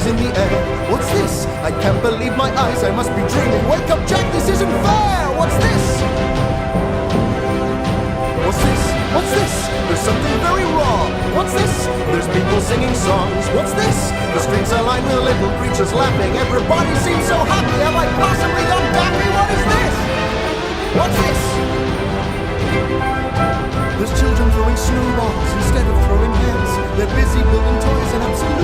flags in the air. What's this? I can't believe my eyes, I must be dreaming. Wake up, Jack, this isn't fair. What's this? What's this? What's this? There's something very wrong. What's this? There's people singing songs. What's this? The streets are lined with little creatures laughing. Everybody seems so happy. Have I possibly gone daffy? What is this? What's this? There's children throwing snowballs instead of throwing heads. They're busy building toys and absolute